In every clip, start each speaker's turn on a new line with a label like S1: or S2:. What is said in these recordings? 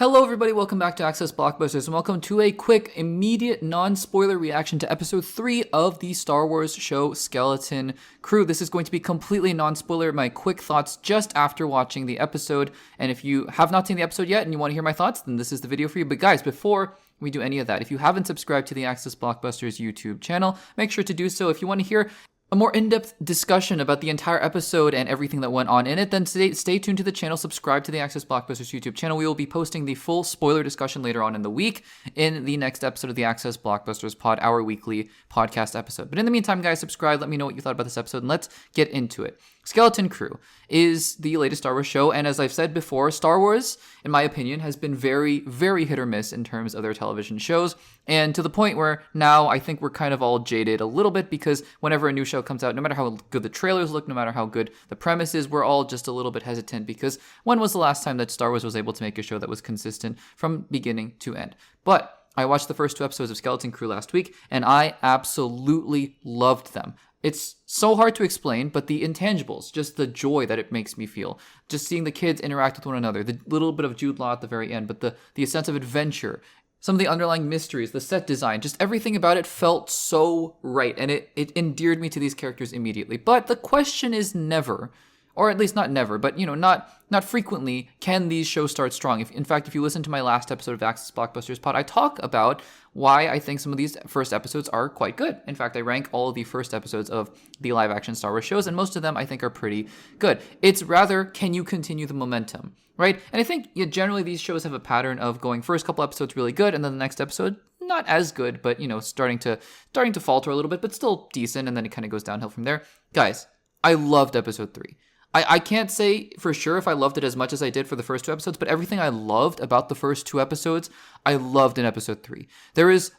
S1: Hello everybody, welcome back to Access Blockbusters, and welcome to a quick, immediate, non-spoiler reaction to episode 3 of the Star Wars show Skeleton Crew. This is going to be completely non-spoiler, my quick thoughts just after watching the episode, and if you have not seen the episode yet and you want to hear my thoughts, then this is the video for you. But guys, before we do any of that, if you haven't subscribed to the Access Blockbusters YouTube channel, make sure to do so. If you want to hear a more in-depth discussion about the entire episode and everything that went on in it, then stay tuned to the channel, subscribe to the Access Blockbusters YouTube channel. We will be posting the full spoiler discussion later on in the week in the next episode of the Access Blockbusters Pod, our weekly podcast episode. But in the meantime, guys, subscribe, let me know what you thought about this episode, and let's get into it. Skeleton Crew is the latest Star Wars show, and as I've said before, Star Wars, in my opinion, has been very, very hit or miss in terms of their television shows, and to the point where now I think we're kind of all jaded a little bit, because whenever a new show comes out, no matter how good the trailers look, no matter how good the premise is, we're all just a little bit hesitant, because when was the last time that Star Wars was able to make a show that was consistent from beginning to end? But I watched the first 2 episodes of Skeleton Crew last week, and I absolutely loved them. It's so hard to explain, but the intangibles, just the joy that it makes me feel, just seeing the kids interact with one another, the little bit of Jude Law at the very end, but the sense of adventure, some of the underlying mysteries, the set design, just everything about it felt so right, and it endeared me to these characters immediately. But the question is never, or at least not never, but not frequently, can these shows start strong? In fact, if you listen to my last episode of Access Blockbusters Pod, I talk about why I think some of these first episodes are quite good. In fact, I rank all of the first episodes of the live-action Star Wars shows, and most of them I think are pretty good. It's rather, can you continue the momentum, right? And I think generally these shows have a pattern of going first couple episodes really good, and then the next episode not as good, but starting to falter a little bit, but still decent, and then it kind of goes downhill from there. Guys, I loved episode 3. I can't say for sure if I loved it as much as I did for the first 2 episodes, but everything I loved about the first 2 episodes, I loved in episode 3. There is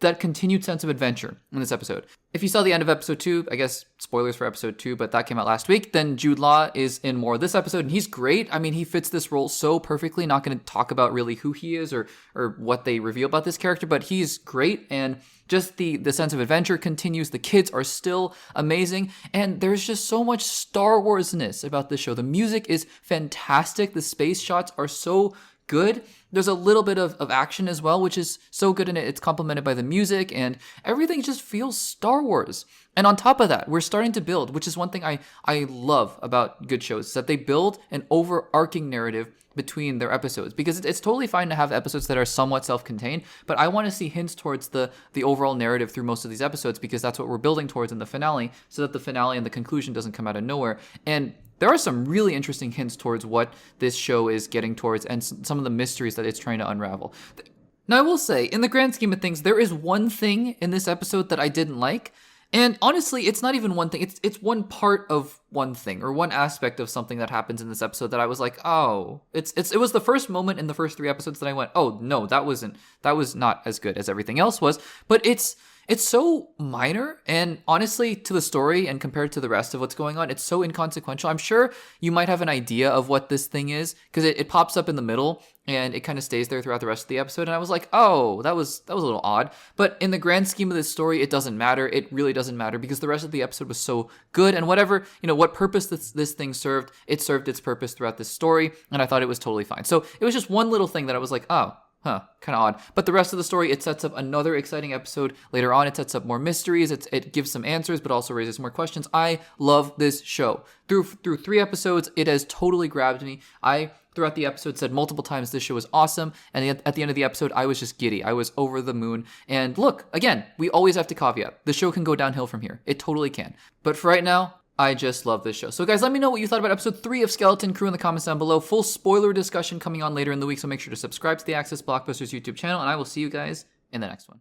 S1: that continued sense of adventure in this episode. If you saw the end of episode 2, I guess spoilers for episode 2, but that came out last week, then Jude Law is in more of this episode, and he's great. I mean, he fits this role so perfectly. Not going to talk about really who he is or what they reveal about this character, but he's great, and just the sense of adventure continues. The kids are still amazing, and there's just so much Star Wars-ness about this show. The music is fantastic. The space shots are so good. There's a little bit of action as well, which is so good in it. It's complemented by the music, and everything just feels Star Wars. And on top of that, we're starting to build, which is one thing I love about good shows, is that they build an overarching narrative between their episodes, because it's totally fine to have episodes that are somewhat self-contained, but I want to see hints towards the overall narrative through most of these episodes, because that's what we're building towards in the finale, so that the finale and the conclusion doesn't come out of nowhere. And there are some really interesting hints towards what this show is getting towards and some of the mysteries that it's trying to unravel. Now, I will say, in the grand scheme of things, there is one thing in this episode that I didn't like. And honestly, it's not even one thing. It's one part of one thing, or one aspect of something that happens in this episode that I was like, oh, it was the first moment in the first 3 episodes that I went, oh no, that was not as good as everything else was. But it's so minor, and honestly, to the story and compared to the rest of what's going on, it's so inconsequential. I'm sure you might have an idea of what this thing is, because it pops up in the middle, and it kind of stays there throughout the rest of the episode, and I was like, oh, that was a little odd. But in the grand scheme of this story, it doesn't matter. It really doesn't matter, because the rest of the episode was so good, and whatever, what purpose this thing served, it served its purpose throughout this story, and I thought it was totally fine. So it was just one little thing that I was like, oh, kind of odd. But the rest of the story, it sets up another exciting episode later on. It sets up more mysteries. It gives some answers, but also raises more questions. I love this show. Through 3 episodes, it has totally grabbed me. I, throughout the episode, said multiple times this show was awesome. And at the end of the episode, I was just giddy. I was over the moon. And look, again, we always have to caveat. The show can go downhill from here. It totally can. But for right now, I just love this show. So guys, let me know what you thought about episode 3 of Skeleton Crew in the comments down below. Full spoiler discussion coming on later in the week, so make sure to subscribe to the Access Blockbusters YouTube channel, and I will see you guys in the next one.